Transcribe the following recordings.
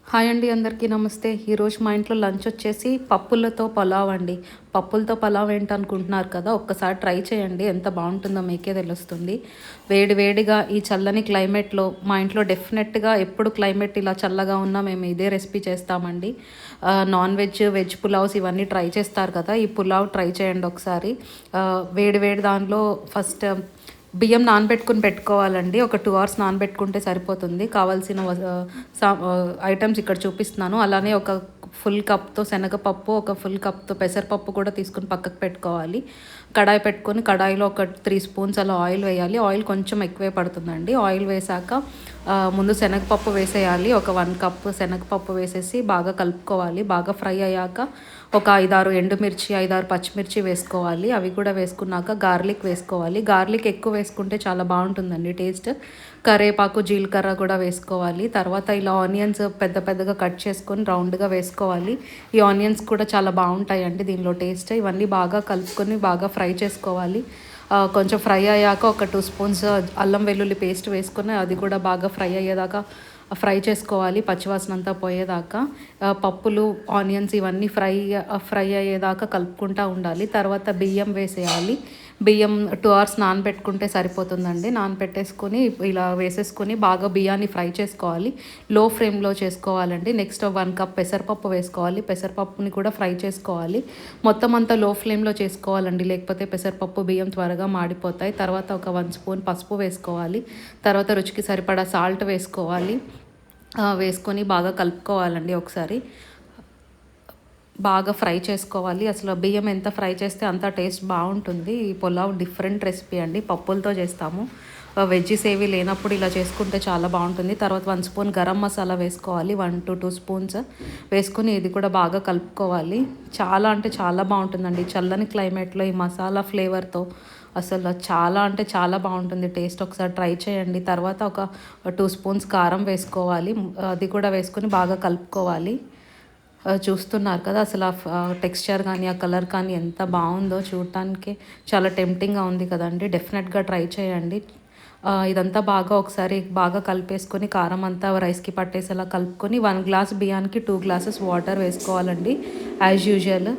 Hi అండి, అందరికీ నమస్తే. ఈరోజు మా ఇంట్లో లంచ్ వచ్చేసి పప్పులతో పలావ్ అండి. పప్పులతో పలావ్ ఏంటనుకుంటున్నారు కదా, ఒక్కసారి ట్రై చేయండి. ఎంత బాగుంటుందో మీకే తెలుస్తుంది. వేడి వేడిగా ఈ చల్లని క్లైమేట్లో మా ఇంట్లో డెఫినెట్గా ఎప్పుడు క్లైమేట్ ఇలా చల్లగా ఉన్నా మేము ఇదే రెసిపీ చేస్తామండి. నాన్ వెజ్, వెజ్ పులావ్స్ ఇవన్నీ ట్రై చేస్తారు కదా, ఈ పులావ్ ట్రై చేయండి ఒకసారి. వేడి వేడి దానిలో ఫస్ట్ బియ్యం నానబెట్టుకుని పెట్టుకోవాలండి. ఒక 2 అవర్స్ నానబెట్టుకుంటే సరిపోతుంది. కావాల్సిన ఐటమ్స్ ఇక్కడ చూపిస్తున్నాను. అలానే ఒక ఫుల్ కప్తో శనగపప్పు, ఒక ఫుల్ కప్తో పెసరపప్పు కూడా తీసుకుని పక్కకు పెట్టుకోవాలి. కడాయి పెట్టుకొని కడాయిలో ఒక 3 స్పూన్స్ అలా ఆయిల్ వేయాలి. ఆయిల్ కొంచెం ఎక్కువే పడుతుందండి. ఆయిల్ వేసాక ముందు శనగపప్పు వేసేయాలి. ఒక 1 కప్ శనగపప్పు వేసేసి బాగా కలుపుకోవాలి. బాగా ఫ్రై అయ్యాక ఒక 5-6 ఎండుమిర్చి, 5-6 పచ్చిమిర్చి వేసుకోవాలి. అవి కూడా వేసుకున్నాక గార్లిక్ వేసుకోవాలి. గార్లిక్ ఎక్కువ వేసుకుంటే చాలా బాగుంటుందండి టేస్ట్. కరివేపాకు, జీలకర్ర కూడా వేసుకోవాలి. తర్వాత ఇలా ఆనియన్స్ పెద్ద పెద్దగా కట్ చేసుకొని రౌండ్గా వేసుకోవాలి. ఈ ఆనియన్స్ కూడా చాలా బాగుంటాయండి దీనిలో టేస్ట్. ఇవన్నీ బాగా కలుపుకొని బాగా ఫ్రై చేసుకోవాలి. కొంచెం ఫ్రై అయ్యాక ఒక 2 స్పూన్స్ అల్లం వెల్లుల్లి పేస్ట్ వేసుకొని అది కూడా బాగా ఫ్రై అయ్యేదాకా ఫ్రై చేసుకోవాలి, పచ్చివాసన అంతా పోయేదాకా. పప్పులు, ఆనియన్స్ ఇవన్నీ ఫ్రై అయ్యేదాకా కలుపుకుంటూ ఉండాలి. తర్వాత బియ్యం వేసేయాలి. బియ్యం 2 అవర్స్ నానబెట్టుకుంటే సరిపోతుందండి. నానబెట్టేసుకొని ఇలా వేసేసుకొని బాగా బియ్యాన్ని ఫ్రై చేసుకోవాలి. లో ఫ్లేమ్లో చేసుకోవాలండి. నెక్స్ట్ 1 కప్ పెసరపప్పు వేసుకోవాలి. పెసరపప్పుని కూడా ఫ్రై చేసుకోవాలి. మొత్తం అంతా లో ఫ్లేమ్లో చేసుకోవాలండి, లేకపోతే పెసరపప్పు, బియ్యం త్వరగా మాడిపోతాయి. తర్వాత ఒక 1 స్పూన్ పసుపు వేసుకోవాలి. తర్వాత రుచికి సరిపడా సాల్ట్ వేసుకోవాలి. వేసుకొని బాగా కలుపుకోవాలండి ఒకసారి. బాగా ఫ్రై చేసుకోవాలి. అసలు బియ్యం ఎంత ఫ్రై చేస్తే అంత టేస్ట్ బాగుంటుంది. ఈ పులావ్ డిఫరెంట్ రెసిపీ అండి, పప్పులతో చేస్తాము. వెజ్జీస్ ఏవి లేనప్పుడు ఇలా చేసుకుంటే చాలా బాగుంటుంది. తర్వాత 1 స్పూన్ గరం మసాలా వేసుకోవాలి. 1 to 2 స్పూన్స్ వేసుకొని ఇది కూడా బాగా కలుపుకోవాలి. చాలా అంటే చాలా బాగుంటుందండి చల్లని క్లైమేట్లో ఈ మసాలా ఫ్లేవర్తో. అసలు చాలా అంటే చాలా బాగుంటుంది టేస్ట్. ఒకసారి ట్రై చేయండి. తర్వాత ఒక 2 స్పూన్స్ కారం వేసుకోవాలి. అది కూడా వేసుకొని బాగా కలుపుకోవాలి. చూస్తున్నారు కదా, అసలు టెక్స్చర్ కానీ ఆ కలర్ కానీ ఎంత బాగుందో చూడటానికి చాలా టెంప్టింగ్గా ఉంది కదండి. డెఫినెట్గా ట్రై చేయండి. ఇదంతా బాగా ఒకసారి బాగా కలిపేసుకొని కారం అంతా రైస్కి పట్టేసేలా కలుపుకొని 1 గ్లాస్ బియ్యానికి 2 గ్లాసెస్ వాటర్ వేసుకోవాలండి. యాజ్ యూజువల్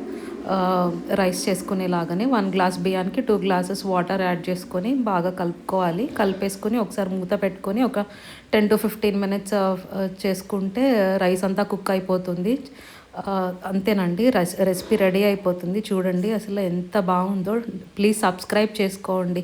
రైస్ చేసుకునేలాగానే 1 గ్లాస్ బియ్యానికి 2 గ్లాసెస్ వాటర్ యాడ్ చేసుకొని బాగా కలుపుకోవాలి. కలిపేసుకొని ఒకసారి మూత పెట్టుకొని ఒక 10 to 15 మినిట్స్ చేసుకుంటే రైస్ అంతా కుక్ అయిపోతుంది. అంతేనండి, రెసిపీ రెడీ అయిపోతుంది. చూడండి అసలు ఎంత బాగుందో. ప్లీజ్ సబ్స్క్రైబ్ చేసుకోండి.